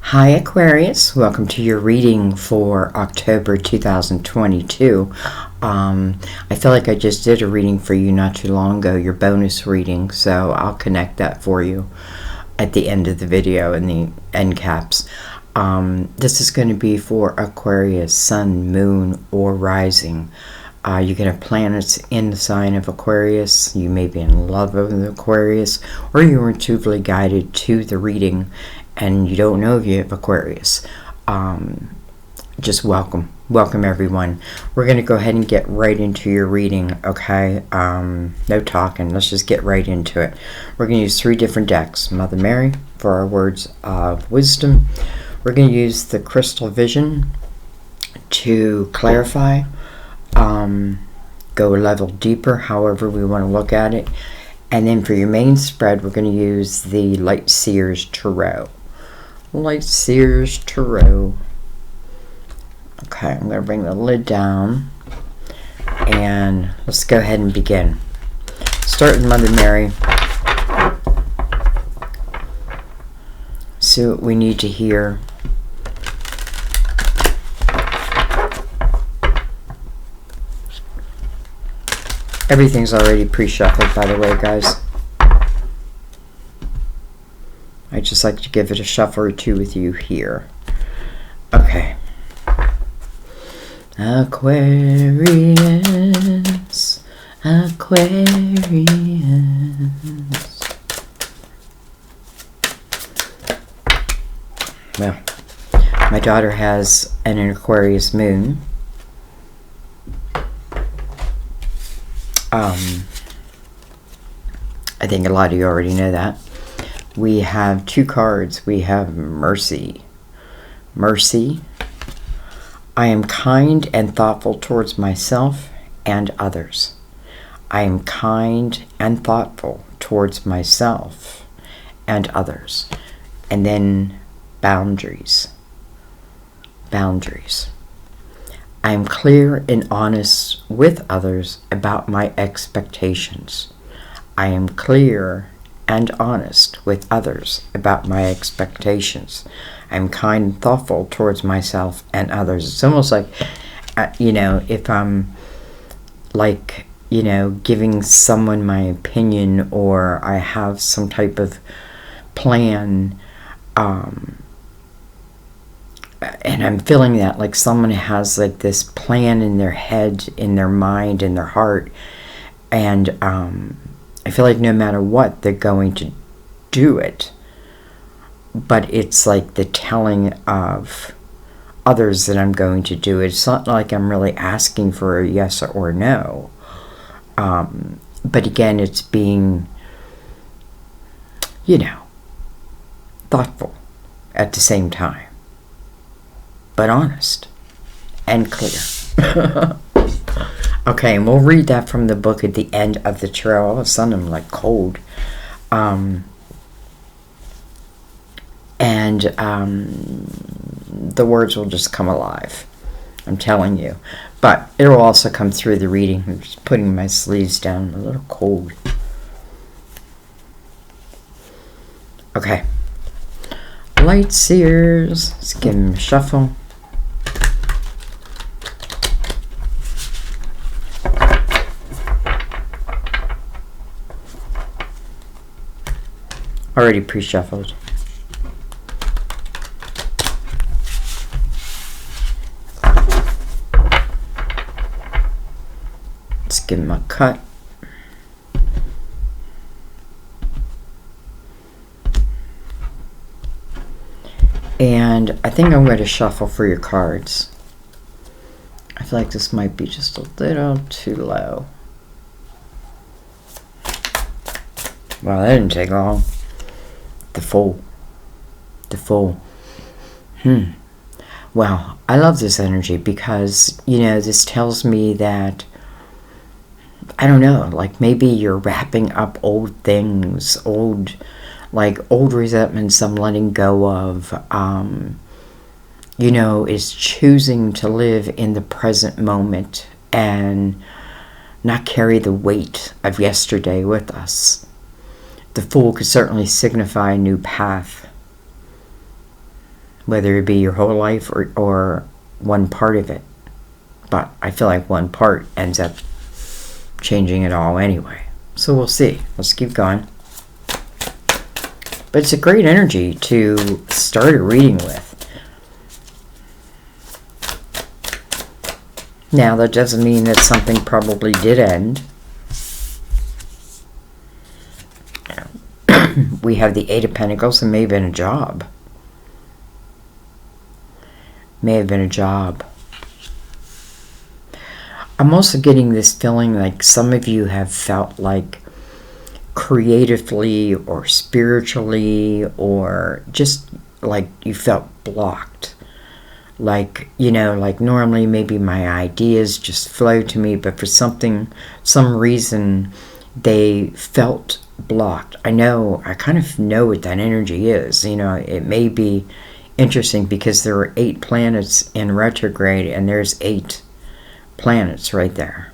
Hi Aquarius, welcome to your reading for October 2022. I feel like I just did a reading for you not too long ago, your bonus reading, so I'll connect that for you at the end of the video in the end caps. This is going to be for Aquarius, Sun, Moon, or Rising. You can have planets in the sign of Aquarius. You may be in love with Aquarius, or you were intuitively guided to the reading and you don't know if you have Aquarius. Just welcome everyone. We're going to go ahead and get right into your reading, okay? No talking, let's just get right into it. We're going to use 3 different decks. Mother Mary for our words of wisdom. We're going to use the Crystal Vision to clarify, go a level deeper, however we want to look at it. And then for your main spread, we're going to use the Light Seers Tarot. Light Seers Tarot. Okay, I'm going to bring the lid down and let's go ahead and begin. Start with Mother Mary. See what we need to hear. Everything's already pre-shuffled, by the way, guys. I just like to give it a shuffle or two with you here. Okay. Aquarius, Aquarius. Well, my daughter has an Aquarius moon. I think a lot of you already know that. We have 2 cards. We have Mercy. Mercy. I am kind and thoughtful towards myself and others. I am kind and thoughtful towards myself and others. And then boundaries. Boundaries. I am clear and honest with others about my expectations. I am clear and honest with others about my expectations. I'm kind and thoughtful towards myself and others. It's almost like, if I'm like, giving someone my opinion or I have some type of plan, and I'm feeling that like someone has like this plan in their head, in their mind, in their heart, and I feel like no matter what, they're going to do it. But it's like the telling of others that I'm going to do it. It's not like I'm really asking for a yes or no. But again, it's being, thoughtful at the same time. But honest and clear. Okay, and we'll read that from the book at the end of the tarot. All of a sudden, I'm like cold. The words will just come alive. I'm telling you. But it will also come through the reading. I'm just putting my sleeves down. I'm a little cold. Okay. Light Seers. Let's give them a shuffle. Already pre-shuffled. Let's give him a cut. And I think I'm going to shuffle for your cards. I feel like this might be just a little too low. Wow, that didn't take long. The Fool. Well, I love this energy because, this tells me that, I don't know, like maybe you're wrapping up old things, old resentments I'm letting go of, is choosing to live in the present moment and not carry the weight of yesterday with us. The Fool could certainly signify a new path. whether it be your whole life or one part of it. But I feel like one part ends up changing it all anyway. So we'll see. Let's keep going. But it's a great energy to start a reading with. Now, that doesn't mean that something probably did end. We have the Eight of Pentacles. It may have been a job. May have been a job. I'm also getting this feeling like some of you have felt like creatively or spiritually or just like you felt blocked. Like, you know, like normally maybe my ideas just flow to me, but for some reason they felt blocked. I kind of know what that energy is. You know, it may be interesting because there are 8 planets in retrograde and there's 8 planets right there.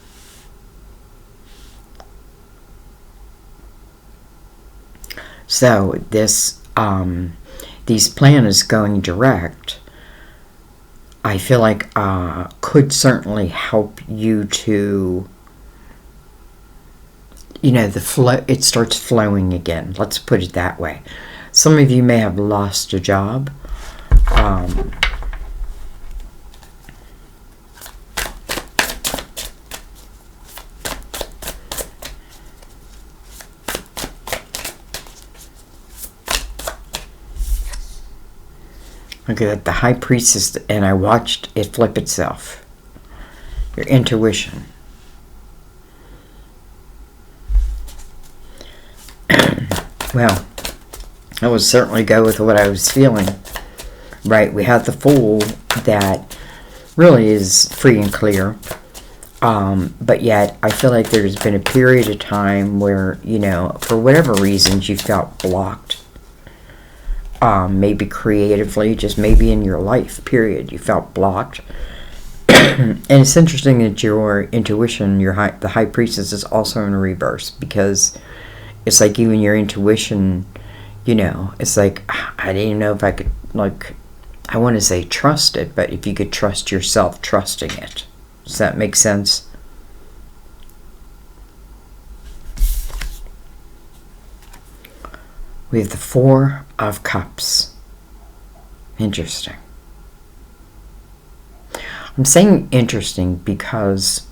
So this, these planets going direct, I feel like could certainly help you to, you know, the flow, it starts flowing again. Let's put it that way. Some of you may have lost a job. Look at that, the High Priestess, and I watched it flip itself. Your intuition. Well, I would certainly go with what I was feeling. Right, we have the Fool that really is free and clear. But yet, I feel like there's been a period of time where, you know, for whatever reasons you felt blocked. Maybe creatively, just maybe in your life, period, you felt blocked. And it's interesting that your intuition, the High Priestess, is also in reverse, because it's like even your intuition, you know, it's like, I didn't know if I could, like, I want to say trust it, but if you could trust yourself trusting it. Does that make sense? We have the Four of Cups. Interesting. I'm saying interesting because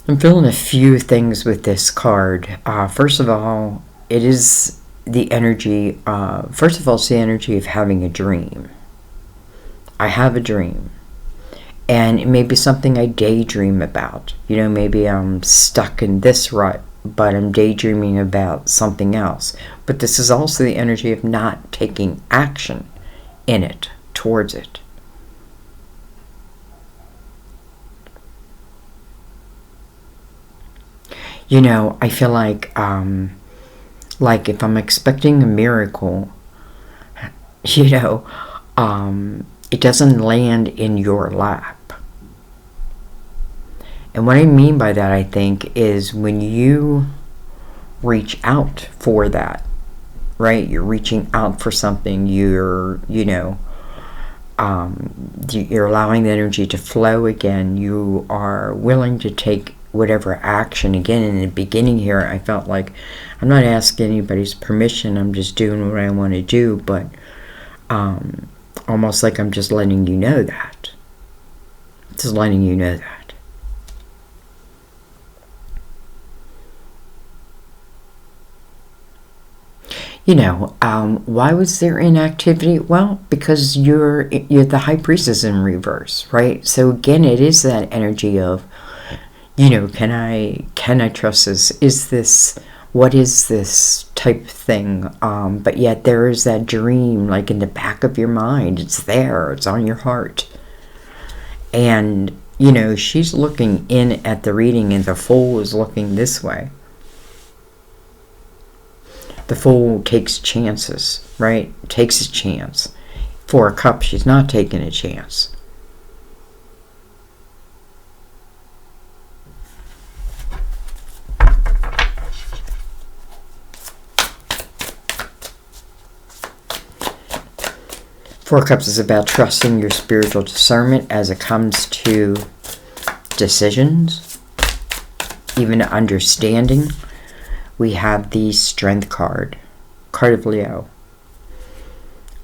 I'm feeling a few things with this card. First of all, it is the energy, first of all, it's the energy of having a dream. I have a dream. And it may be something I daydream about. You know, maybe I'm stuck in this rut, but I'm daydreaming about something else. But this is also the energy of not taking action in it, towards it. You know, I feel like if I'm expecting a miracle, you know, it doesn't land in your lap. And what I mean by that, I think, is when you reach out for that, right? You're reaching out for something. You're, you know, you're allowing the energy to flow again. You are willing to take whatever action. Again, in the beginning here, I felt like I'm not asking anybody's permission. I'm just doing what I want to do, but almost like I'm just letting you know that. Just letting you know that. You know, why was there inactivity? Well, because you're the High Priestess in reverse, right? So again, it is that energy of, you know, can I trust this? What is this type thing? But yet there is that dream, like in the back of your mind. It's there. It's on your heart. And, you know, she's looking in at the reading, and the Fool is looking this way. The Fool takes chances, right? Takes a chance. Four of Cups, she's not taking a chance. Four of Cups is about trusting your spiritual discernment as it comes to decisions, even understanding. We have the Strength card, card of Leo.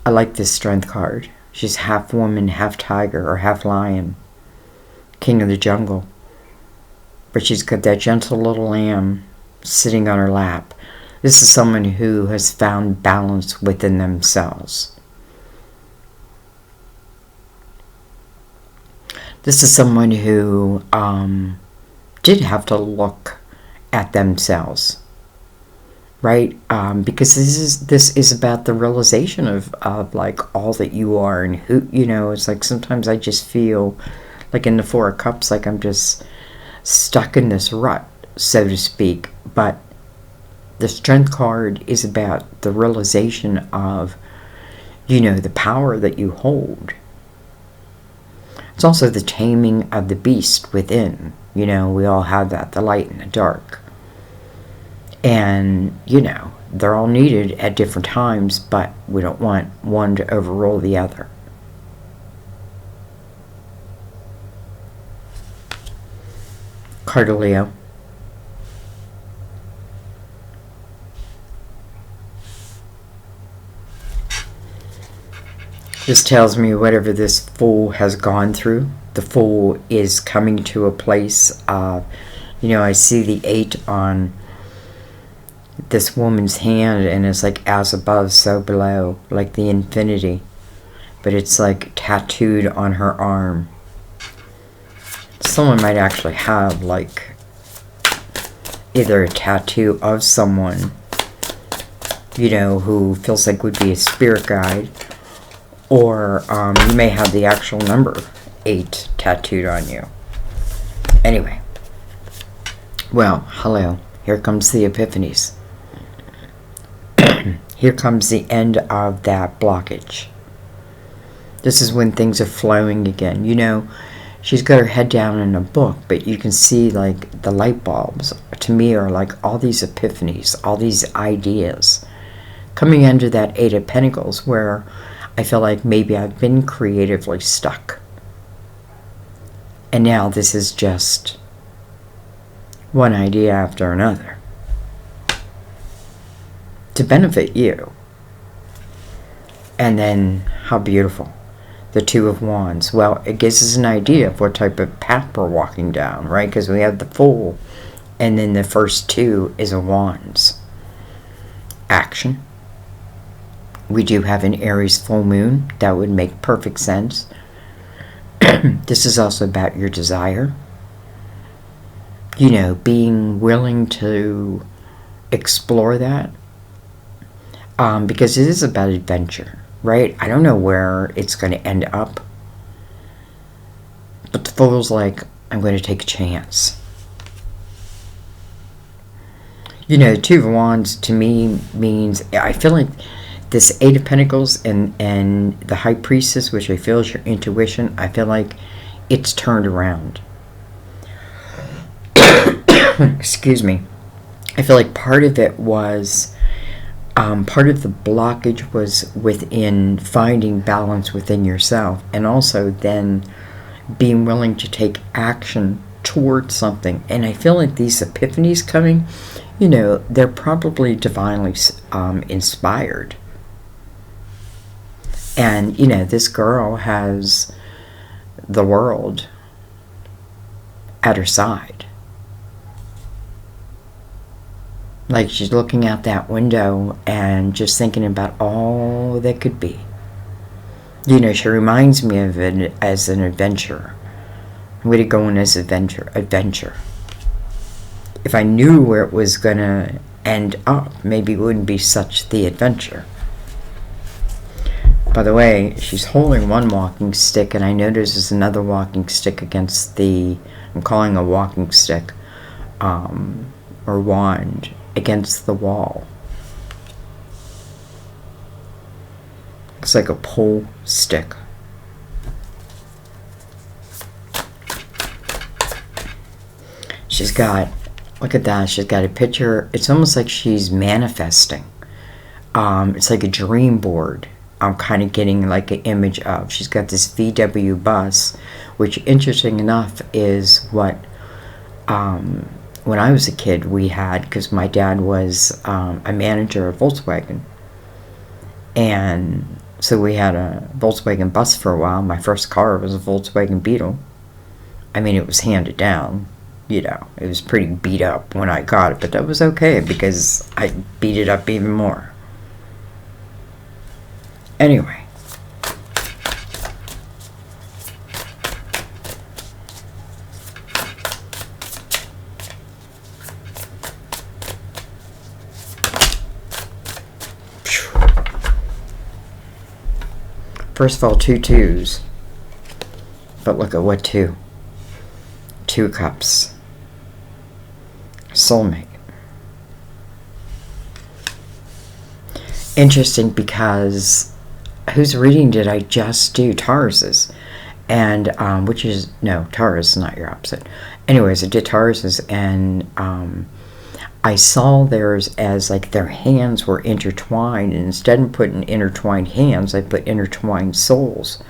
I like this Strength card. She's half woman, half tiger, or half lion. King of the jungle. But she's got that gentle little lamb sitting on her lap. This is someone who has found balance within themselves. This is someone who did have to look at themselves, right? Because this is about the realization of like all that you are and who, you know. It's like sometimes I just feel like in the Four of Cups, like I'm just stuck in this rut, so to speak. But the Strength card is about the realization of, you know, the power that you hold. It's also the taming of the beast within. You know, we all have that, the light and the dark. And, you know, they're all needed at different times, but we don't want one to overrule the other. Card of Leo. This tells me whatever this Fool has gone through, the Fool is coming to a place of, you know, I see the 8 on this woman's hand, and it's like as above, so below, like the infinity. But it's like tattooed on her arm. Someone might actually have like either a tattoo of someone, you know, who feels like would be a spirit guide. Or you may have the actual number 8 tattooed on you. Anyway. Well, hello. Here comes the epiphanies. Here comes the end of that blockage. This is when things are flowing again. You know, she's got her head down in a book, but you can see like the light bulbs, to me, are like all these epiphanies, all these ideas coming under that 8 of Pentacles, where I feel like maybe I've been creatively stuck. And now this is just one idea after another to benefit you. And then, how beautiful. The 2 of Wands. Well, it gives us an idea of what type of path we're walking down, right? Because we have the Fool, and then the first 2 is a Wands. Action. We do have an Aries full moon. That would make perfect sense. This is also about your desire. You know, being willing to explore that. Because it is about adventure, right? I don't know where it's going to end up. But the Fool's like, I'm going to take a chance. You know, the 2 of Wands to me means, I feel like this 8 of Pentacles and the High Priestess, which I feel is your intuition, I feel like it's turned around. Excuse me. I feel like part of it was, part of the blockage was within finding balance within yourself, and also then being willing to take action towards something. And I feel like these epiphanies coming, you know, they're probably divinely inspired. And, you know, this girl has the world at her side. Like she's looking out that window and just thinking about all that could be. You know, she reminds me of it as an adventurer. I'm going to go on as adventure. If I knew where it was going to end up, maybe it wouldn't be such the adventure. By the way, she's holding one walking stick, and I notice there's another walking stick against the, I'm calling a walking stick, or wand, against the wall. Looks like a pole stick. She's got, look at that, she's got a picture. It's almost like she's manifesting. It's like a dream board. I'm kind of getting like an image of. She's got this VW bus, which, interesting enough, is what when I was a kid we had, because my dad was a manager of Volkswagen, and so we had a Volkswagen bus for a while. My first car was a Volkswagen Beetle. I mean, it was handed down, you know, it was pretty beat up when I got it, but that was okay because I beat it up even more. Anyway. First of all, 2 2s. But look at what 2. 2 cups. Soulmate. Interesting, because whose reading did I just do? Taurus's. And, which is, no, Taurus is not your opposite. Anyways, I did Taurus's, and I saw theirs as like their hands were intertwined, and instead of putting intertwined hands, I put intertwined souls.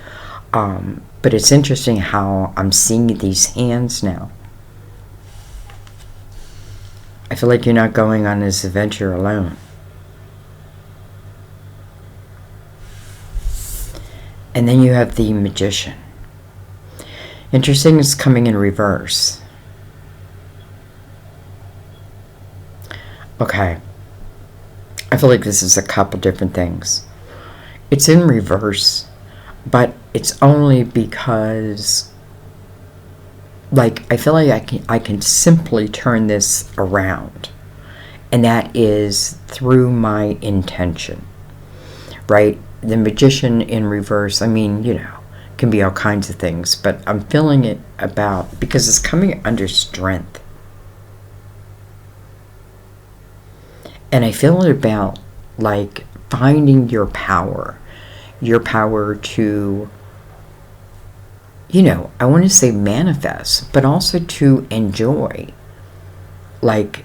But it's interesting how I'm seeing these hands now. I feel like you're not going on this adventure alone. And then you have the Magician. Interesting, it's coming in reverse. Okay. I feel like this is a couple different things. It's in reverse, but it's only because, like, I feel like I can simply turn this around, and that is through my intention, right? The Magician in reverse, I mean, you know, can be all kinds of things, but I'm feeling it about, because it's coming under strength. And I feel it about, like, finding your power to, you know, I want to say manifest, but also to enjoy, like,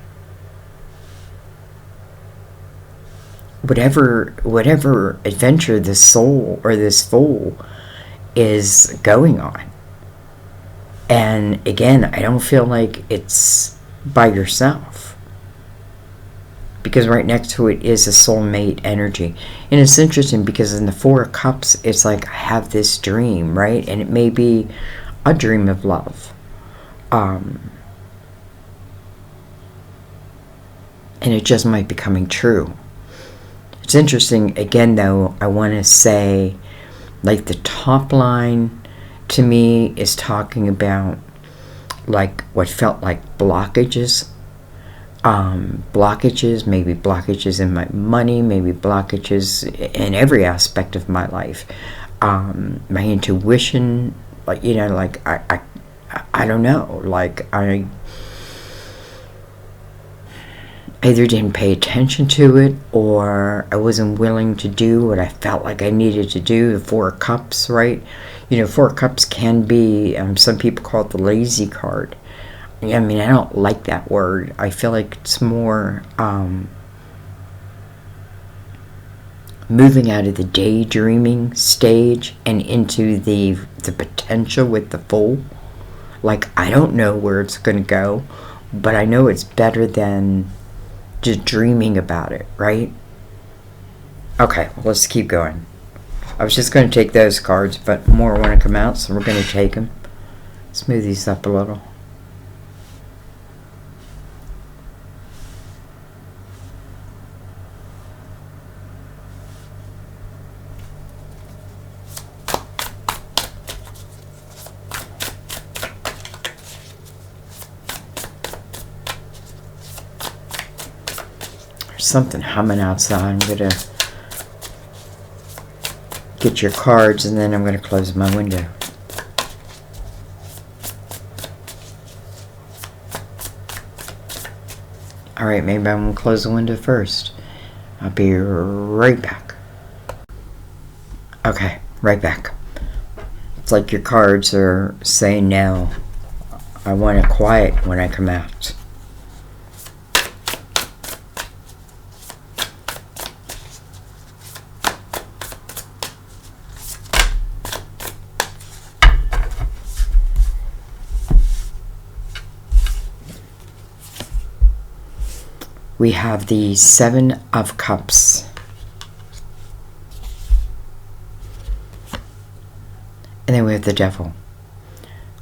whatever adventure this soul or this fool is going on. And again, I don't feel like it's by yourself, because right next to it is a soulmate energy. And it's interesting because in the 4 of Cups, it's like, I have this dream, right? And it may be a dream of love. And it just might be coming true. It's interesting, again, though, I want to say, like, the top line to me is talking about, like, what felt like blockages. Blockages, maybe blockages in my money, maybe blockages in every aspect of my life. My intuition, like, you know, like, I don't know, like, I either didn't pay attention to it, or I wasn't willing to do what I felt like I needed to do. The 4 of Cups, right? You know, 4 of Cups can be, some people call it the lazy card. I mean, I don't like that word. I feel like it's more moving out of the daydreaming stage and into the potential with the Fool. Like, I don't know where it's going to go, but I know it's better than just dreaming about it, right? Okay, well, let's keep going. I was just going to take those cards, but more want to come out, so we're going to take them. Smooth these up a little. Something humming outside. I'm gonna get your cards, and then I'm gonna close my window. Alright, maybe I'm gonna close the window first. I'll be right back. Okay, right back. It's like your cards are saying no. I want it quiet when I come out. we have the Seven of Cups. And then we have the Devil,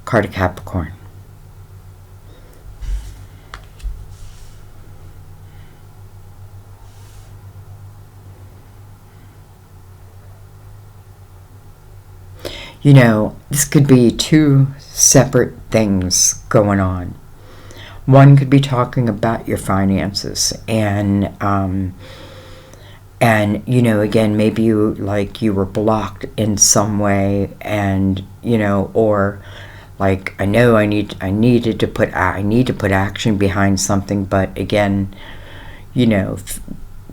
card of Capricorn. You know, this could be two separate things going on. One could be talking about your finances, and you know, again, maybe you were blocked in some way, and you know, or like, I know I need to put action behind something, but again, you know,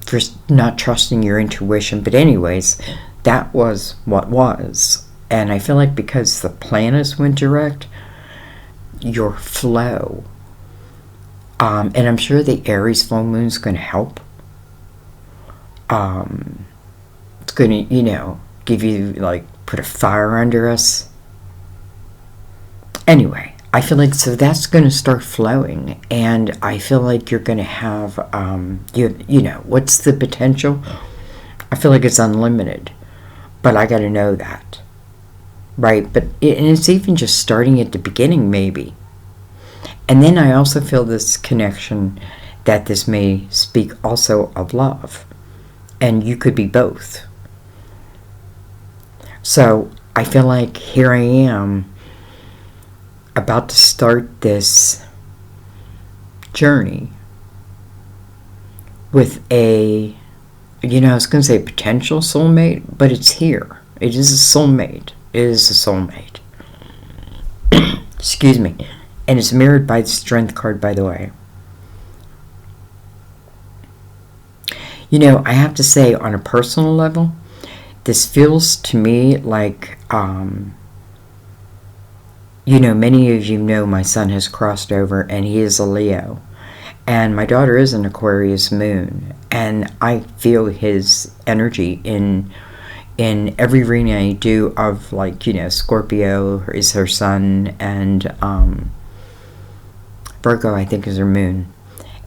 for not trusting your intuition. But anyways, that was what was. And I feel like because the planets went direct, your flow, and I'm sure the Aries full moon is going to help. It's going to, you know, give you, like, put a fire under us. Anyway, I feel like, so that's going to start flowing, and I feel like you're going to have, you know, what's the potential? I feel like it's unlimited, but I got to know that. Right, and it's even just starting at the beginning, maybe. And then I also feel this connection that this may speak also of love. And you could be both. So I feel like here I am about to start this journey with a, you know, I was going to say potential soulmate, but it's here. It is a soulmate. It is a soulmate. Excuse me. And it's mirrored by the Strength card, by the way. You know, I have to say, on a personal level, this feels to me like, you know, many of you know my son has crossed over, and he is a Leo. And my daughter is an Aquarius moon. And I feel his energy in every reading I do of, like, you know, Scorpio is her sun, and Virgo, I think, is her moon.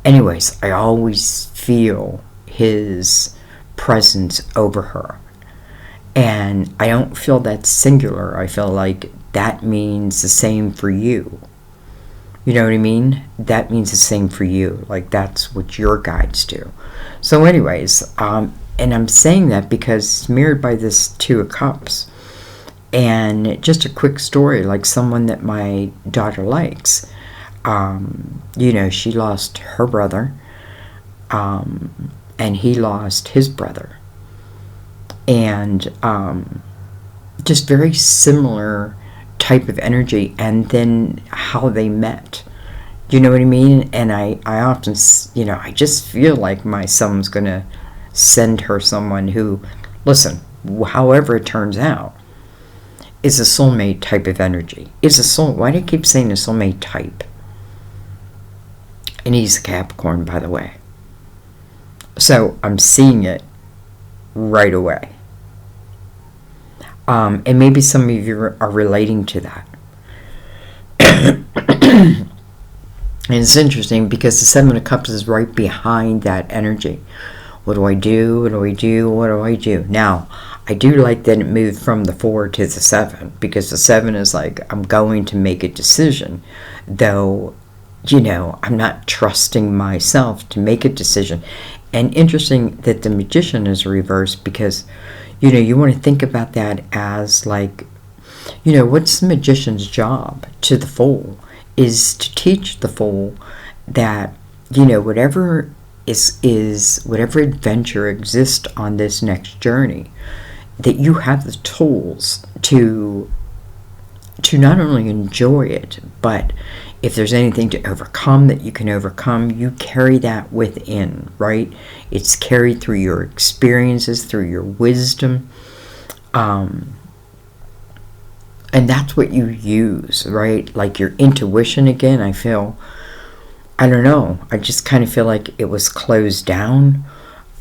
Anyways, I always feel his presence over her. And I don't feel that singular. I feel like that means the same for you. You know what I mean? That means the same for you. Like, that's what your guides do. So anyways, and I'm saying that because it's mirrored by this Two of Cups. And just a quick story, like someone that my daughter likes, you know, she lost her brother, and he lost his brother. And just very similar type of energy, and then how they met. You know what I mean? And I often, you know, I just feel like my son's going to send her someone who, listen, however it turns out, is a soulmate type of energy. Is a soul. Why do I keep saying a soulmate type? And he's a Capricorn, by the way. So I'm seeing it right away. And maybe some of you are relating to that. And it's interesting because the Seven of Cups is right behind that energy. What do I do? What do I do? What do I do? Now, I do like that it moved from the 4 to the 7, because the 7 is like, I'm going to make a decision. Though, you know, I'm not trusting myself to make a decision. And interesting that the Magician is reversed, because, you know, you want to think about that as like, you know, what's the Magician's job to the Fool? Is to teach the Fool that, you know, whatever whatever adventure exists on this next journey, that you have the tools to not only enjoy it, but if there's anything to overcome that you can overcome, you carry that within, right? It's carried through your experiences, through your wisdom, and that's what you use, right? Like your intuition, again, I feel, I don't know, I just kind of feel like it was closed down.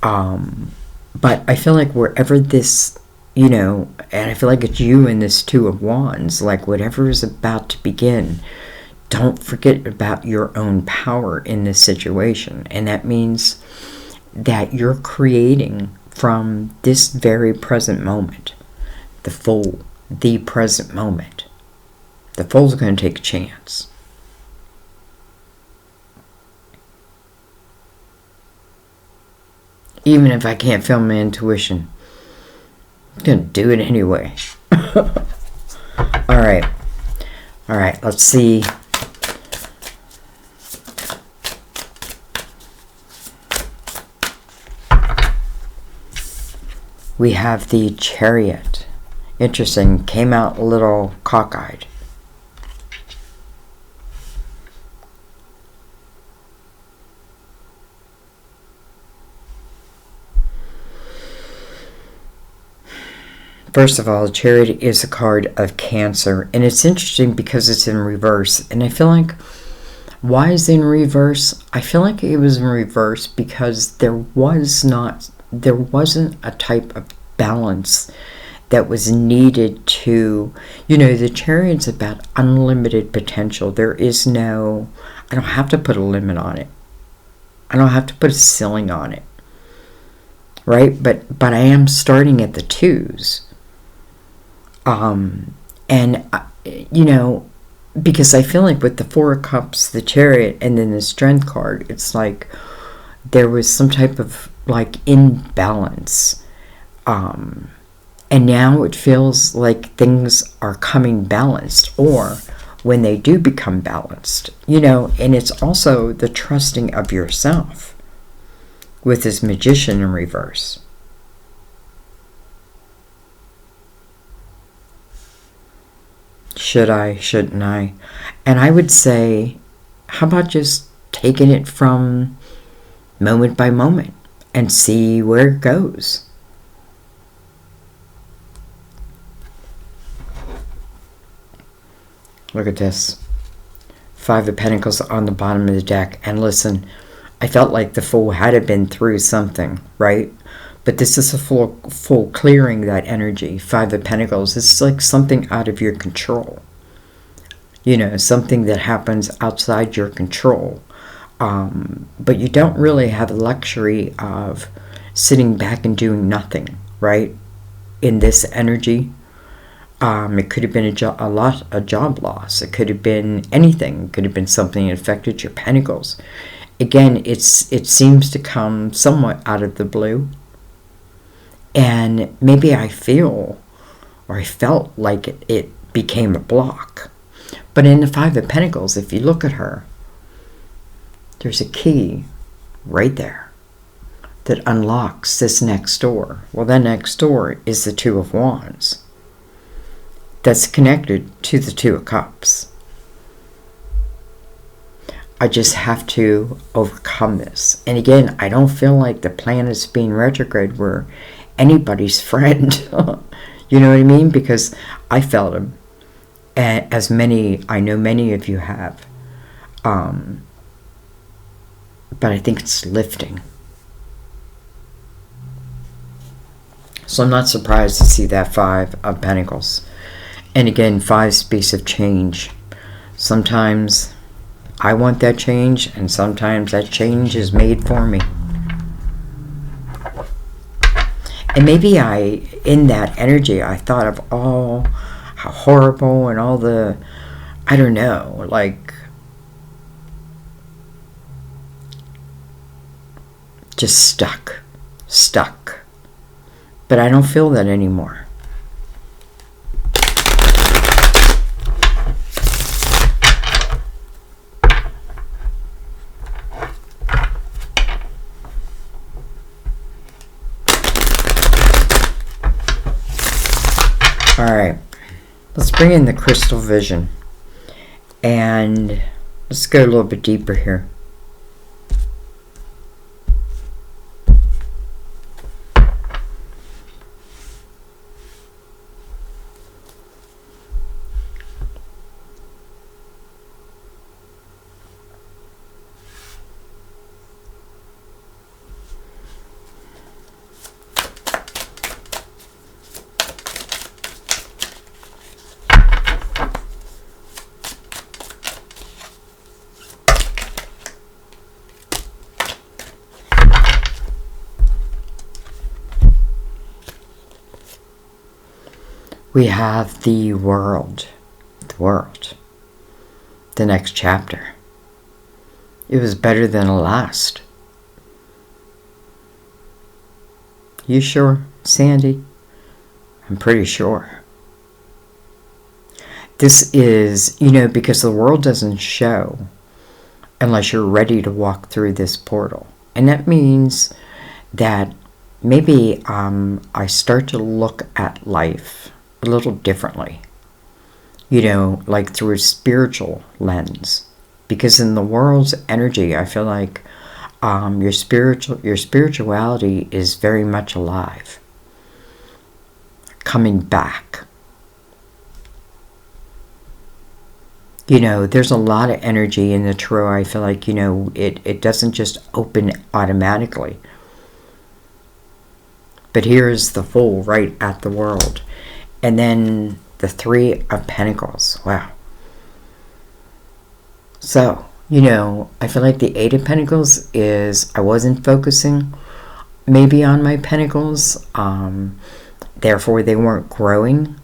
But I feel like wherever this, you know, and I feel like it's you in this Two of Wands, like whatever is about to begin, don't forget about your own power in this situation. And that means that you're creating from this very present moment, the present moment. The Fool's going to take a chance. Even if I can't feel my intuition, I'm going to do it anyway. All right, let's see. We have the Chariot. Interesting, came out a little cockeyed. First of all, the Chariot is a card of Cancer, and it's interesting because it's in reverse. And I feel like, why is it in reverse? I feel like it was in reverse because there wasn't a type of balance that was needed to, the Chariot's about unlimited potential. There is no, I don't have to put a limit on it. I don't have to put a ceiling on it. Right? But I am starting at the 2s. Because I feel like with the 4 of Cups, the Chariot, and then the Strength card, it's like there was some type of like imbalance. And now it feels like things are coming balanced, or when they do become balanced, and it's also the trusting of yourself with this Magician in reverse. Should I? Shouldn't I? And I would say, how about just taking it from moment by moment and see where it goes? Look at this. 5 of Pentacles on the bottom of the deck. And listen, I felt like the Fool had been through something, right? But this is a full clearing that energy. 5 of Pentacles. It's like something out of your control. Something that happens outside your control. But you don't really have the luxury of sitting back and doing nothing, right? In this energy. It could have been a job loss. It could have been anything. It could have been something that affected your pentacles. Again, it seems to come somewhat out of the blue. And maybe I felt like it became a block. But in the 5 of Pentacles, if you look at her, there's a key right there that unlocks this next door. Well, that next door is the 2 of Wands. That's connected to the 2 of Cups. I just have to overcome this. And again, I don't feel like the planets being retrograde were anybody's friend. You know what I mean? Because I felt them. As I know many of you have. But I think it's lifting. So I'm not surprised to see that 5 of Pentacles. And again, 5 speaks of change. Sometimes I want that change, and sometimes that change is made for me. And maybe in that energy, I thought of all how horrible and all the, I don't know, like, just stuck. But I don't feel that anymore. All right, let's bring in the crystal vision, and let's go a little bit deeper here. We have the world. The world. The next chapter. It was better than the last. You sure, Sandy? I'm pretty sure. This is, because the world doesn't show unless you're ready to walk through this portal. And that means that maybe I start to look at life a little differently. Like through a spiritual lens. Because in the world's energy, I feel like your spirituality is very much alive. Coming back. There's a lot of energy in the tarot. I feel like, it doesn't just open automatically. But here's the Fool right at the world. And then the Three of Pentacles. Wow. So, I feel like the Eight of Pentacles is, I wasn't focusing maybe on my pentacles. Therefore, they weren't growing.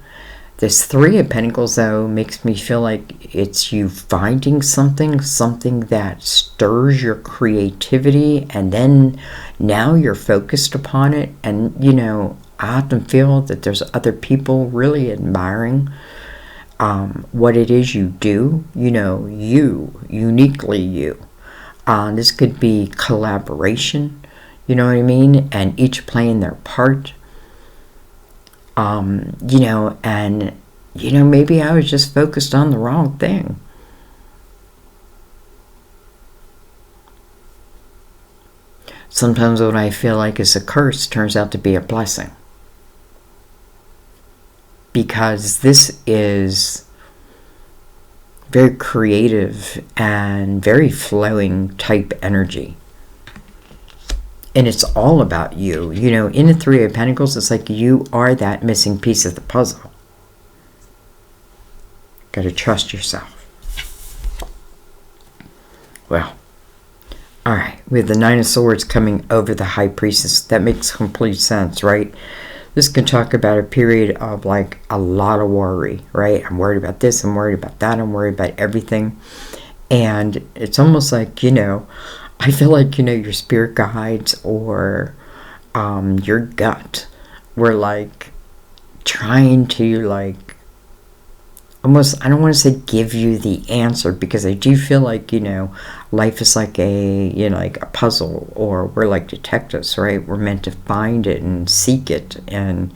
This Three of Pentacles, though, makes me feel like it's you finding something that stirs your creativity, and then now you're focused upon it. And, I often feel that there's other people really admiring what it is you do. You, uniquely you. This could be collaboration, you know what I mean? And each playing their part. And, maybe I was just focused on the wrong thing. Sometimes what I feel like is a curse turns out to be a blessing. Because this is very creative and very flowing type energy. And it's all about you. In the Three of Pentacles, it's like you are that missing piece of the puzzle. Got to trust yourself. Well, all right. We have the Nine of Swords coming over the High Priestess. That makes complete sense, right? This can talk about a period of like a lot of worry, right? I'm worried about this, I'm worried about that, I'm worried about everything. And it's almost like, I feel like, your spirit guides or your gut were like trying to like almost, I don't want to say give you the answer, because I do feel like, life is like like a puzzle, or we're like detectives, right? We're meant to find it and seek it. And,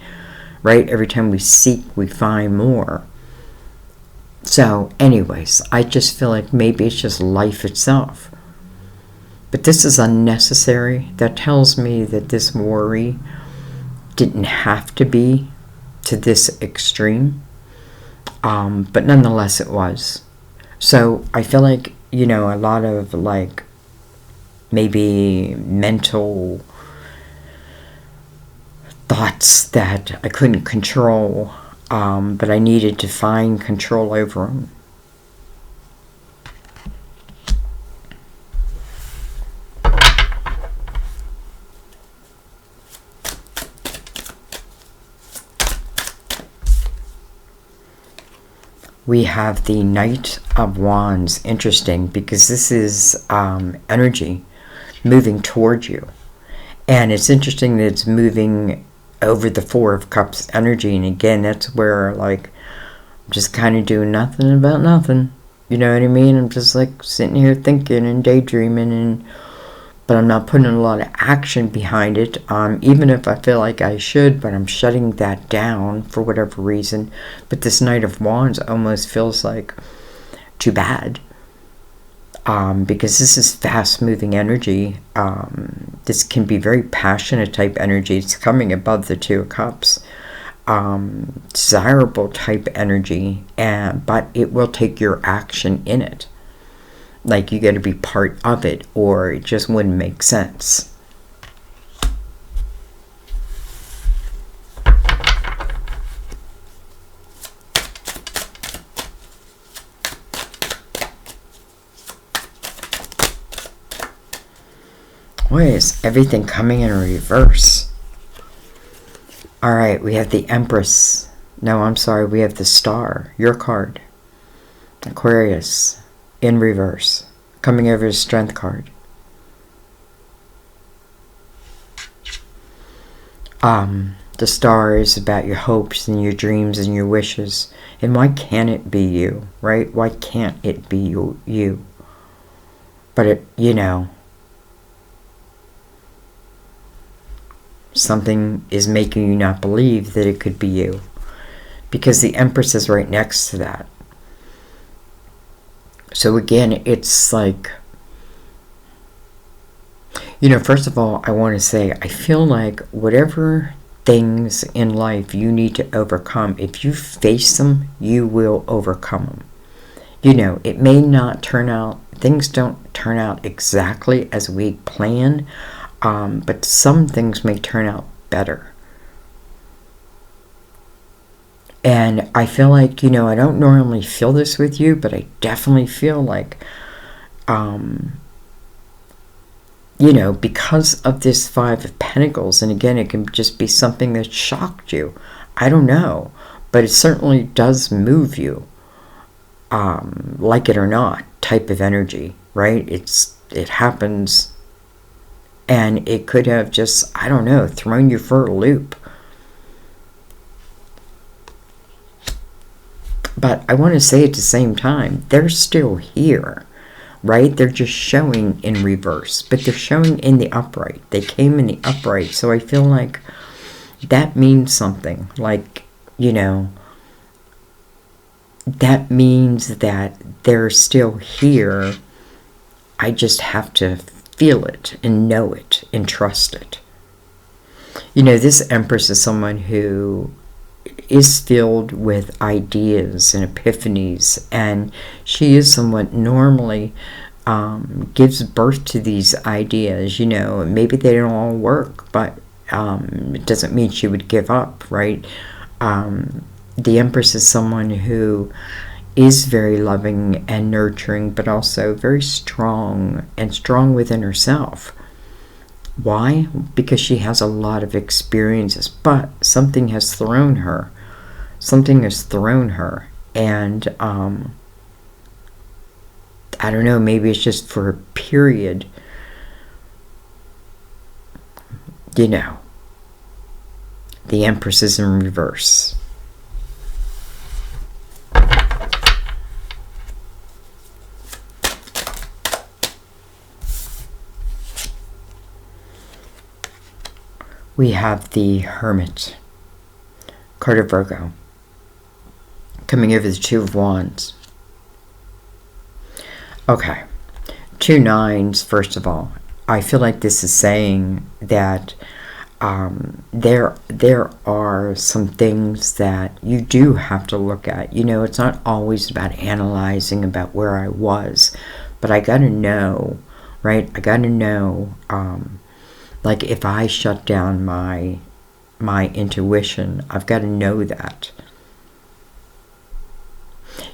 right, every time we seek, we find more. So, anyways, I just feel like maybe it's just life itself. But this is unnecessary. That tells me that this worry didn't have to be to this extreme. But nonetheless, it was. So I feel like, a lot of like maybe mental thoughts that I couldn't control, but I needed to find control over them. We have the Knight of Wands. Interesting, because this is energy moving towards you. And it's interesting that it's moving over the Four of Cups energy. And again, that's where, like, I'm just kind of doing nothing about nothing. You know what I mean? I'm just, like, sitting here thinking and daydreaming, but I'm not putting a lot of action behind it, even if I feel like I should, but I'm shutting that down for whatever reason. But this Knight of Wands almost feels like too bad, because this is fast-moving energy. This can be very passionate type energy. It's coming above the Two of Cups. Desirable type energy, but it will take your action in it. Like, you got to be part of it, or it just wouldn't make sense. Why is everything coming in reverse? All right, we have the Empress. No, I'm sorry, we have the Star, your card. Aquarius, in reverse, coming over the Strength card. The Star is about your hopes and your dreams and your wishes. And why can't it be you, right? Why can't it be you? But it, you know, something is making you not believe that it could be you. Because the Empress is right next to that. So again, it's like, you know, first of all, I want to say, I feel like whatever things in life you need to overcome, if you face them, you will overcome them. You know, it may not turn out, things don't turn out exactly as we plan, but some things may turn out better. And I feel like, you know, I don't normally feel this with you, but I definitely feel like, you know, because of this Five of Pentacles, and again, it can just be something that shocked you. I don't know, but it certainly does move you, like it or not, type of energy, right? It happens, and it could have just, I don't know, thrown you for a loop. But I want to say at the same time, they're still here, right? They're just showing in reverse, but they're showing in the upright. They came in the upright, so I feel like that means something. Like, you know, that means that they're still here. I just have to feel it and know it and trust it. You know, this Empress is someone who is filled with ideas and epiphanies, and she is someone normally gives birth to these ideas. You know, maybe they don't all work, but it doesn't mean she would give up, right? The Empress is someone who is very loving and nurturing, but also very strong and strong within herself. Why? Because she has a lot of experiences, but something has thrown her. Something has thrown her, and I don't know, maybe it's just for a period, you know. The Empress is in reverse. We have the Hermit, card of Virgo, coming over the Two of Wands. Okay, 2 9s, first of all. I feel like this is saying that there are some things that you do have to look at. You know, it's not always about analyzing about where I was, but I got to know, right? I got to know, like if I shut down my intuition, I've got to know that.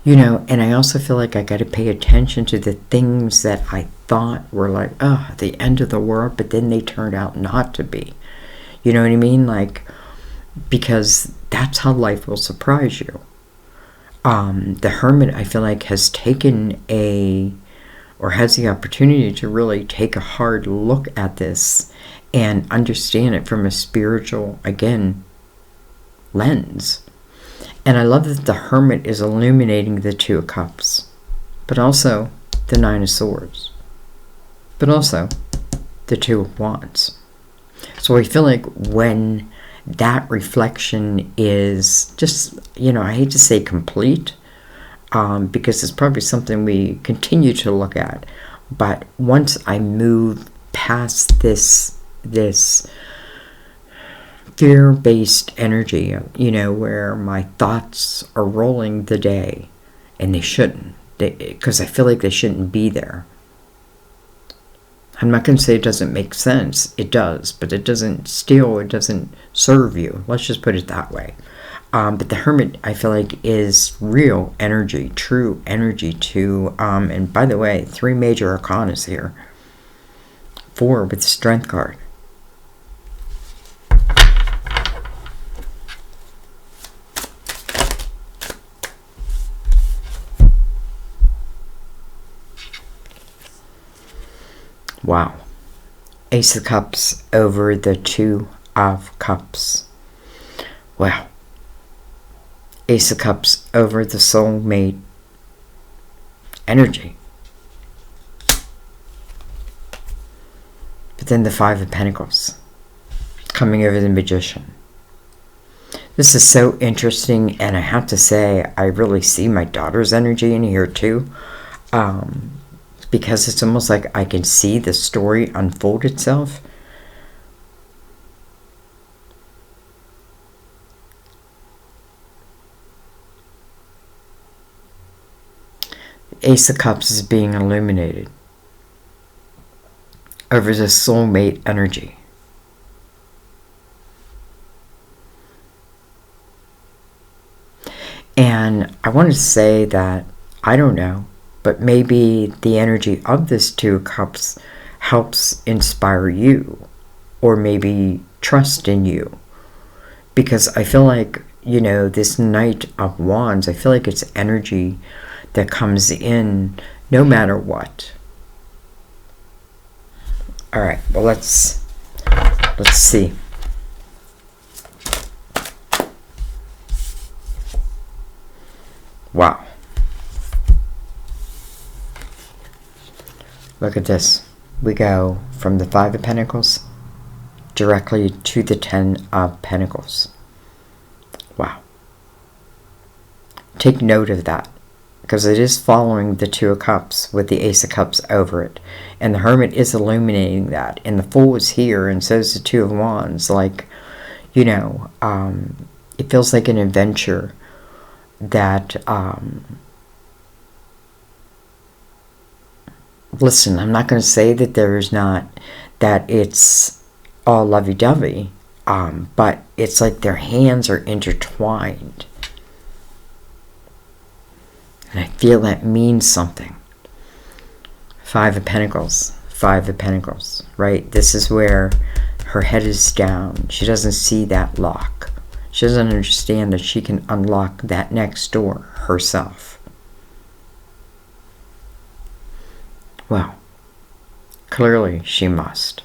You know, and I also feel like I got to pay attention to the things that I thought were like, oh, the end of the world, but then they turned out not to be. You know what I mean? Like, because that's how life will surprise you. The Hermit, I feel like, has taken or has the opportunity to really take a hard look at this and understand it from a spiritual, again, lens. And I love that the Hermit is illuminating the Two of Cups, but also the Nine of Swords, but also the Two of Wands. So I feel like when that reflection is just, you know, I hate to say complete, because it's probably something we continue to look at, but once I move past this fear-based energy, you know, where my thoughts are rolling the day, and they shouldn't, because I feel like they shouldn't be there. I'm not going to say it doesn't make sense. It does, but it doesn't serve you. Let's just put it that way. But the Hermit, I feel like, is real energy, true energy to, and by the way, 3 major arcanas here. 4 with the Strength card. Wow. Ace of Cups over the Two of Cups. Wow. Ace of Cups over the soulmate energy. But then the Five of Pentacles coming over the Magician. This is so interesting, and I have to say, I really see my daughter's energy in here too. Because it's almost like I can see the story unfold itself. Ace of Cups is being illuminated over the soulmate energy. And I want to say that, I don't know, but maybe the energy of this Two of Cups helps inspire you, or maybe trust in you. Because I feel like, you know, this Knight of Wands, I feel like it's energy that comes in no matter what. All right, well, let's see. Wow. Look at this. We go from the Five of Pentacles directly to the Ten of Pentacles. Wow. Take note of that, because it is following the Two of Cups with the Ace of Cups over it. And the Hermit is illuminating that. And the Fool is here, and so is the Two of Wands. Like, you know, it feels like an adventure that, listen, I'm not going to say that there is not, that it's all lovey-dovey, but it's like their hands are intertwined. And I feel that means something. Five of Pentacles. Five of Pentacles, right? This is where her head is down. She doesn't see that lock. She doesn't understand that she can unlock that next door herself. Well, clearly she must.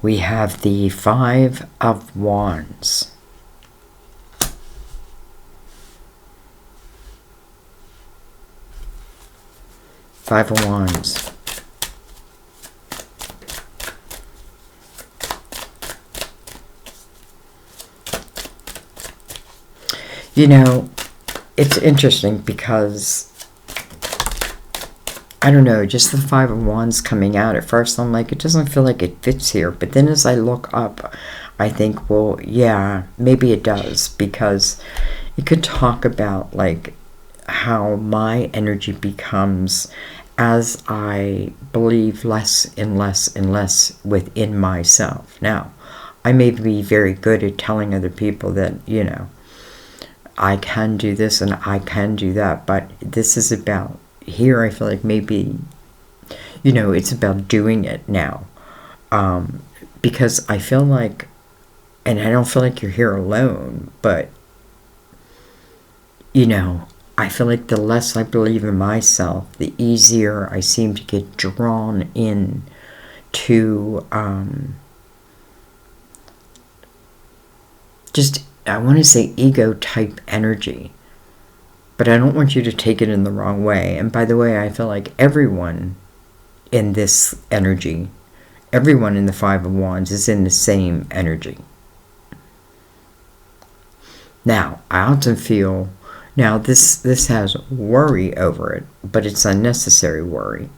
We have the Five of Wands. Five of Wands. You know, it's interesting because, I don't know, just the Five of Wands coming out. At first I'm like, it doesn't feel like it fits here. But then as I look up, I think, well, yeah, maybe it does. Because it could talk about, like, how my energy becomes as I believe less and less and less within myself. Now, I may be very good at telling other people that, you know, I can do this and I can do that. But this is about, here I feel like maybe, you know, it's about doing it now. Because I feel like, and I don't feel like you're here alone, but, you know, I feel like the less I believe in myself, the easier I seem to get drawn in to, just, I want to say ego type energy. But I don't want you to take it in the wrong way. And by the way, I feel like everyone in this energy, everyone in the Five of Wands is in the same energy. Now, I often feel, now this has worry over it, but it's unnecessary worry.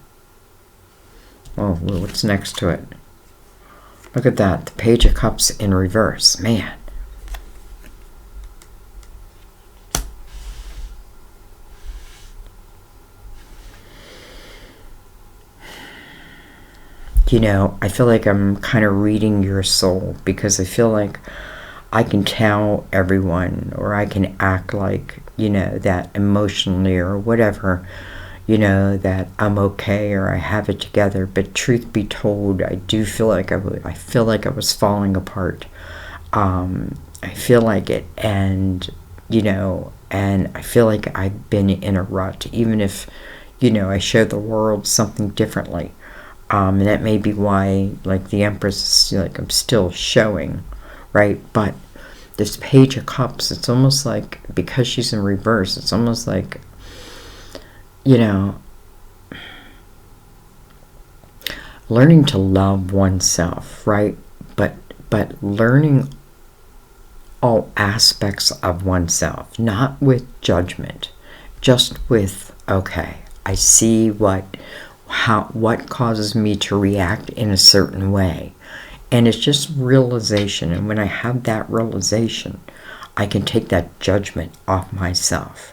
Oh, well, what's next to it? Look at that, the Page of Cups in reverse. Man. You know, I feel like I'm kind of reading your soul, because I feel like I can tell everyone, or I can act like, you know, that emotionally or whatever, you know, that I'm okay or I have it together. But truth be told, I do feel like I feel like I was falling apart. I feel like it, and you know, and I feel like I've been in a rut, even if, you know, I show the world something differently. And that may be why, like, the Empress, like, I'm still showing, right? But this Page of Cups, it's almost like, because she's in reverse, it's almost like, you know, learning to love oneself, right? But learning all aspects of oneself, not with judgment, just with, okay, I see what causes me to react in a certain way. And it's just realization. And when I have that realization, I can take that judgment off myself.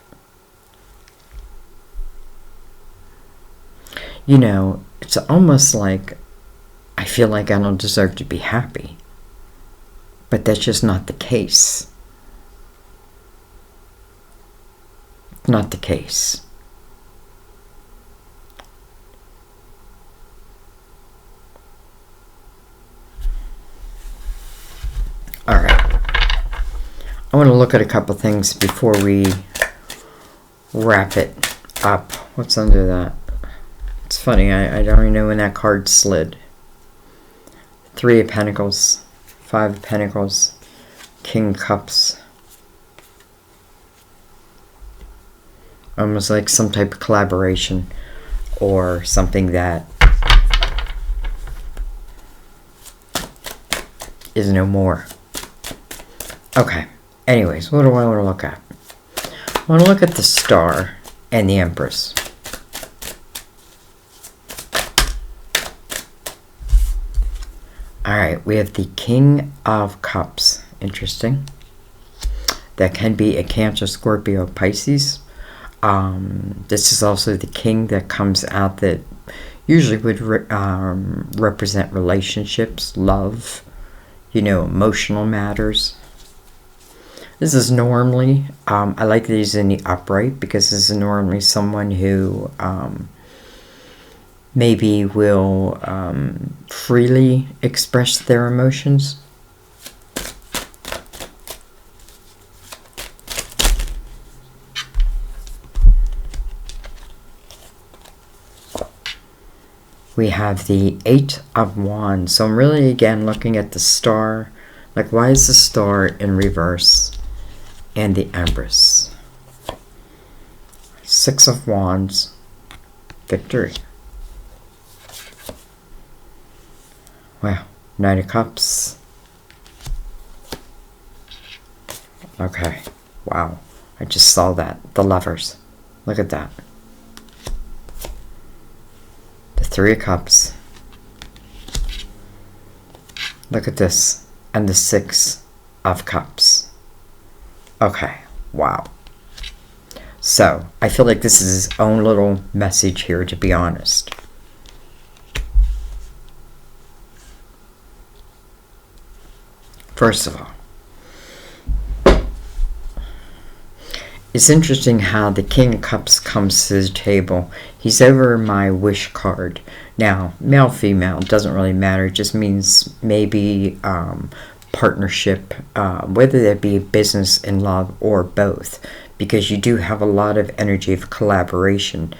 You know, it's almost like I feel like I don't deserve to be happy. But that's just not the case. Not the case. All right. I want to look at a couple things before we wrap it up. What's under that? It's funny, I don't even know when that card slid. 3 of Pentacles, 5 of Pentacles, King of Cups. Almost like some type of collaboration or something that is no more. Okay. Anyways, what do I want to look at? I want to look at the Star and the Empress. Alright, we have the King of Cups. Interesting. That can be a Cancer, Scorpio, Pisces. This is also the king that comes out that usually would represent relationships, love, you know, emotional matters. This is normally, I like these in the upright because this is normally someone who maybe will freely express their emotions. We have the 8 of Wands. So I'm really, again, looking at the Star. Like, why is the Star in reverse? And the Empress. 6 of Wands. Victory. Wow. Knight of Cups. Okay. Wow. I just saw that. The Lovers. Look at that. 3 of Cups. Look at this. And the 6 of Cups. Okay. Wow. So, I feel like this is his own little message here, to be honest. First of all, it's interesting how the King of Cups comes to the table. He's over my wish card. Now, male, female, doesn't really matter. It just means maybe partnership, whether that be business and love or both, because you do have a lot of energy of collaboration.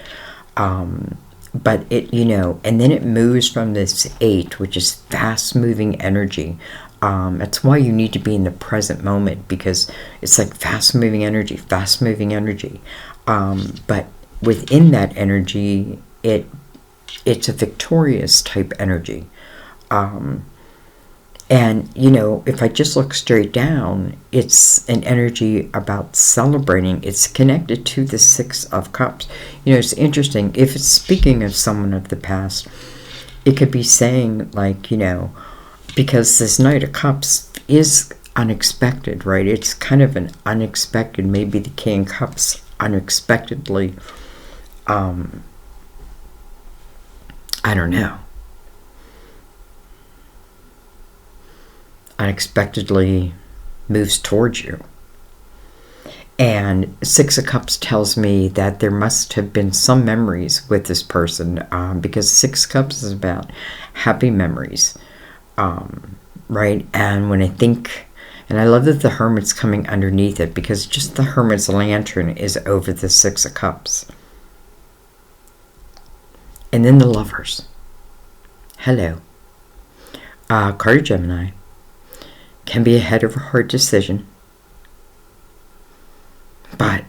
But it, you know, and then it moves from this 8, which is fast-moving energy. That's why you need to be in the present moment, because it's like fast-moving energy, fast-moving energy. But within that energy, it's a victorious type energy. And, you know, if I just look straight down, it's an energy about celebrating. It's connected to the 6 of Cups. You know, it's interesting. If it's speaking of someone of the past, it could be saying, like, you know, because this Knight of Cups is unexpected, right? It's kind of an unexpected, maybe the King of Cups unexpectedly, I don't know, unexpectedly moves towards you. And Six of Cups tells me that there must have been some memories with this person, because Six of Cups is about happy memories, right? And when I think, and I love that the Hermit's coming underneath it, because just the Hermit's lantern is over the Six of Cups. And then the Lovers. Hello. Card of Gemini. Can be ahead of a hard decision. But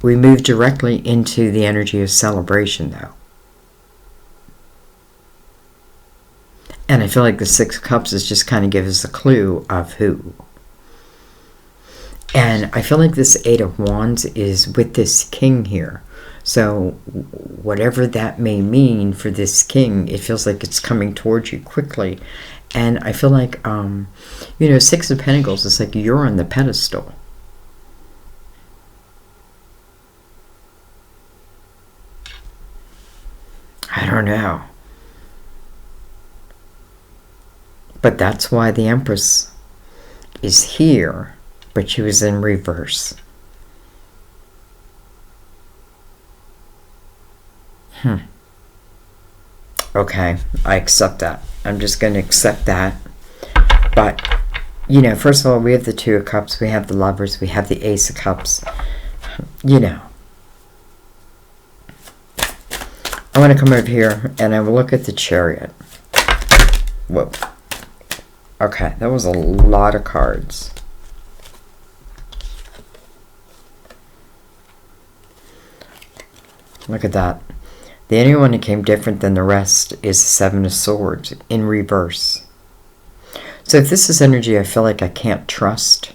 we move directly into the energy of celebration, though. And I feel like the Six of Cups is just kind of gives us a clue of who. And I feel like this Eight of Wands is with this King here. So whatever that may mean for this King, it feels like it's coming towards you quickly. And I feel like, you know, Six of Pentacles is like you're on the pedestal. I don't know. But that's why the Empress is here, but she was in reverse. Okay, I accept that. I'm just going to accept that. But, you know, first of all, we have the Two of Cups, we have the Lovers, we have the Ace of Cups. You know. I want to come over here and I will look at the Chariot. Whoa. Okay, that was a lot of cards. Look at that. The only one that came different than the rest is the Seven of Swords in reverse. So if this is energy I feel like I can't trust,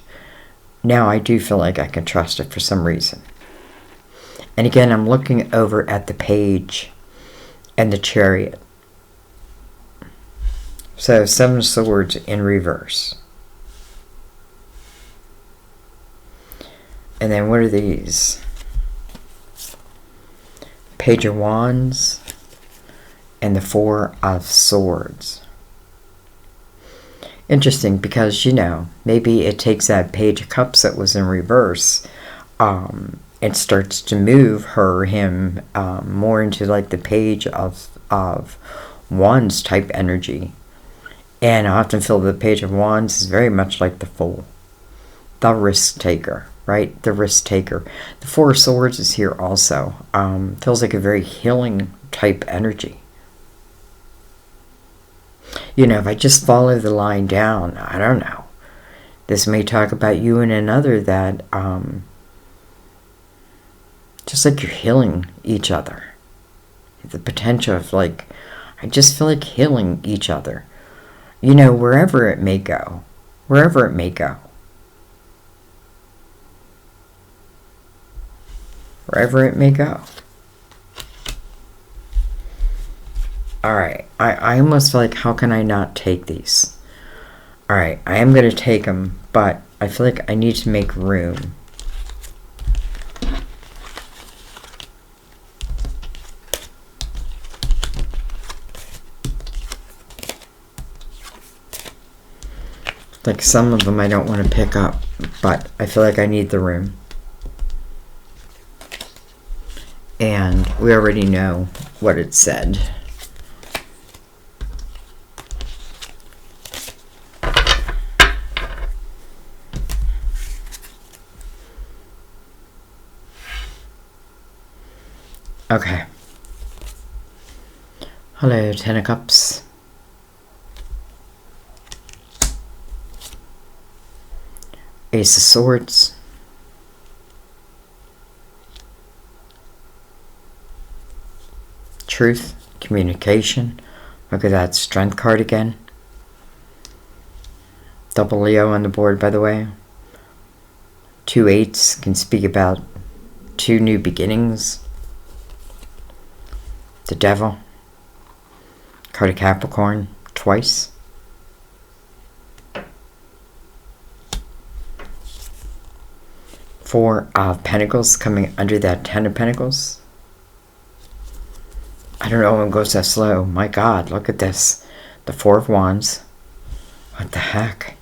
now I do feel like I can trust it for some reason. And again, I'm looking over at the Page and the Chariot. So Seven of Swords in reverse. And then what are these? Page of Wands and the Four of Swords. Interesting, because, you know, maybe it takes that Page of Cups that was in reverse and starts to move him more into like the Page of Wands type energy. And I often feel the Page of Wands is very much like the Fool, the risk taker, right? The risk taker. The Four of Swords is here also. Feels like a very healing type energy. You know, if I just follow the line down, I don't know. This may talk about you and another that, just like you're healing each other. The potential of like, I just feel like healing each other. You know, wherever it may go. Wherever it may go. Wherever it may go. Alright, I almost feel like, how can I not take these? Alright, I am going to take them, but I feel like I need to make room. Like some of them I don't want to pick up, but I feel like I need the room. And we already know what it said. Okay. Hello, Ten of Cups. Ace of Swords. Truth, communication. Look at that Strength card again. Double Leo on the board, by the way. 2 eights can speak about 2 new beginnings. The Devil. Card of Capricorn, twice. Four of Pentacles coming under that Ten of Pentacles. I don't know when it goes that slow. My God, look at this. The Four of Wands. What the heck?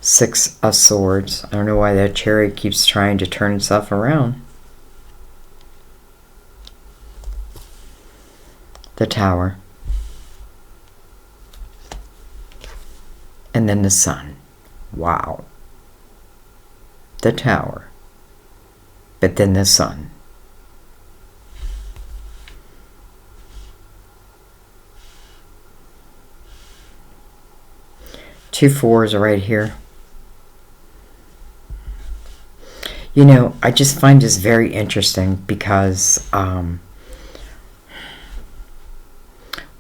Six of Swords. I don't know why that Chariot keeps trying to turn itself around. The Tower. And then the Sun. Wow. The Tower. But then the Sun. Two fours right here. You know, I just find this very interesting because we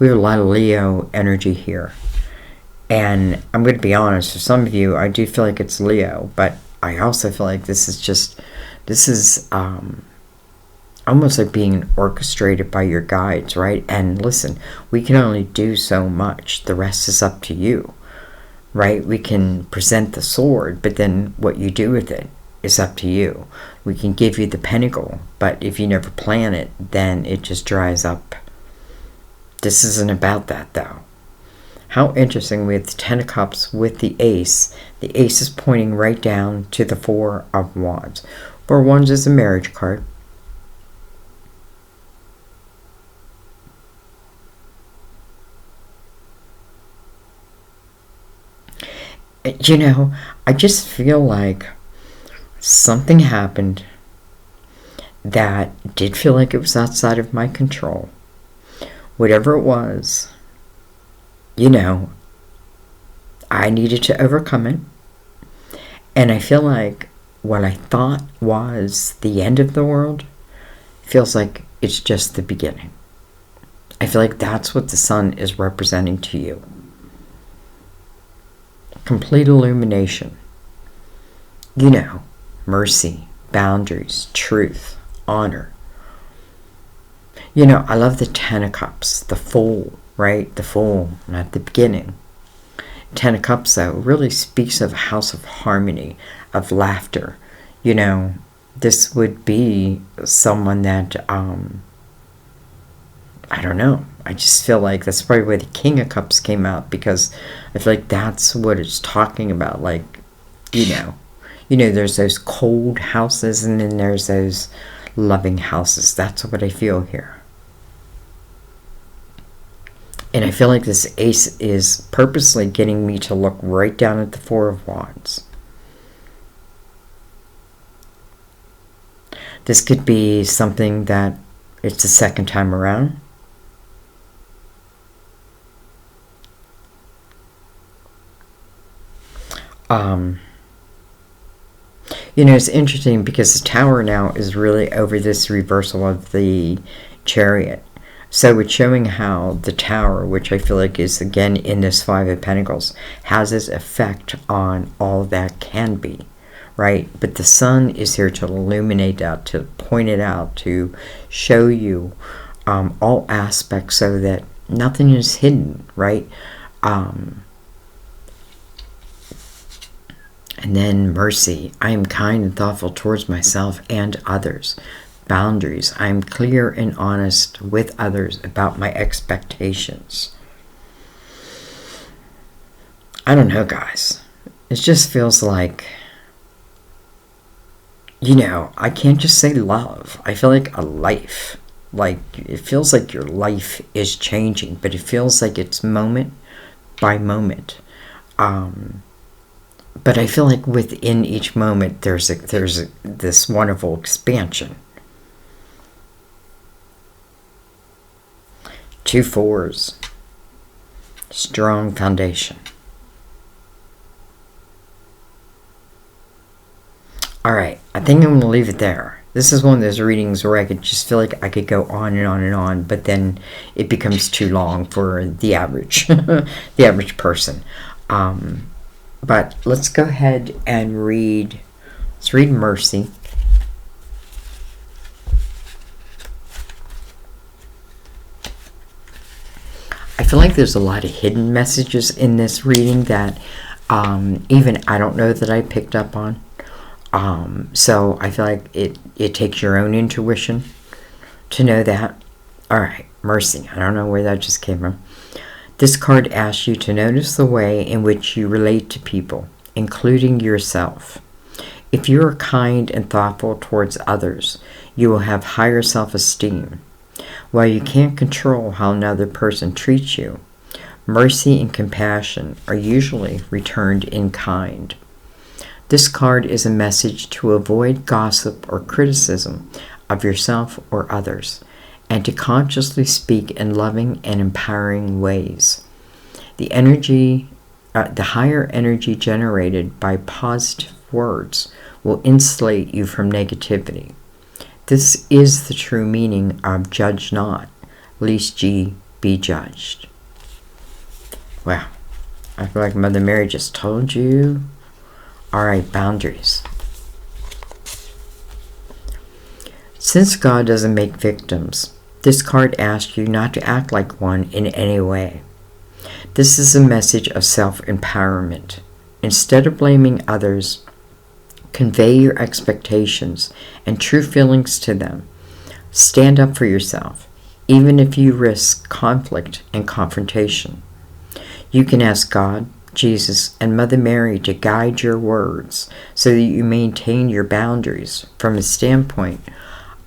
have a lot of Leo energy here. And I'm going to be honest, for some of you, I do feel like it's Leo, but I also feel like this is almost like being orchestrated by your guides, right? And listen, we can only do so much. The rest is up to you, right? We can present the sword, but then what you do with it is up to you. We can give you the pentacle, but if you never plan it, then it just dries up. This isn't about that, though. How interesting with the Ten of Cups with the Ace. The Ace is pointing right down to the Four of Wands. Four of Wands is a marriage card. You know, I just feel like something happened that did feel like it was outside of my control. Whatever it was, you know, I needed to overcome it. And I feel like what I thought was the end of the world feels like it's just the beginning. I feel like that's what the Sun is representing to you. Complete illumination. You know, mercy, boundaries, truth, honor. You know, I love the Ten of Cups, the Fool, right? The Fool, not the beginning. Ten of Cups, though, really speaks of a house of harmony, of laughter. You know, this would be someone that, I don't know. I just feel like that's probably where the King of Cups came out, because I feel like that's what it's talking about. Like, you know, there's those cold houses and then there's those loving houses. That's what I feel here. And I feel like this Ace is purposely getting me to look right down at the Four of Wands. This could be something that it's the second time around. You know, it's interesting because the Tower now is really over this reversal of the Chariot. So it's showing how the Tower, which I feel like is again in this Five of Pentacles, has its effect on all that can be, right? But the Sun is here to illuminate that, to point it out, to show you all aspects so that nothing is hidden, right? And then mercy. I am kind and thoughtful towards myself and others. Boundaries. I am clear and honest with others about my expectations. I don't know, guys. It just feels like, you know, I can't just say love. I feel like a life. Like, it feels like your life is changing, but it feels like it's moment by moment. But I feel like within each moment there's this wonderful expansion. Two fours. Strong foundation. Alright, I think I'm going to leave it there. This is one of those readings where I could just feel like I could go on and on and on, but then it becomes too long for the average, the average person. But let's go ahead and read. Let's read Mercy. I feel like there's a lot of hidden messages in this reading that even I don't know that I picked up on. So I feel like it takes your own intuition to know that. Alright, Mercy. I don't know where that just came from. This card asks you to notice the way in which you relate to people including yourself. If you are kind and thoughtful towards others, you will have higher self-esteem. While you can't control how another person treats you, mercy and compassion are usually returned in kind. This card is a message to avoid gossip or criticism of yourself or others, and to consciously speak in loving and empowering ways. The higher energy generated by positive words will insulate you from negativity. This is the true meaning of judge not, lest ye be judged. Wow, I feel like Mother Mary just told you. All right, boundaries. Since God doesn't make victims, this card asks you not to act like one in any way. This is a message of self-empowerment. Instead of blaming others, convey your expectations and true feelings to them. Stand up for yourself, even if you risk conflict and confrontation. You can ask God, Jesus, and Mother Mary to guide your words so that you maintain your boundaries from a standpoint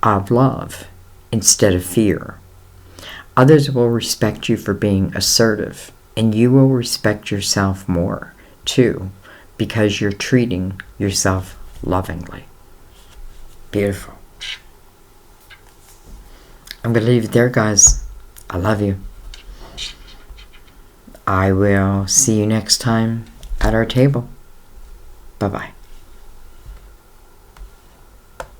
of love instead of fear. Others will respect you for being assertive, and you will respect yourself more, too, because you're treating yourself lovingly. Beautiful. I'm going to leave it there, guys. I love you. I will see you next time at our table. Bye-bye.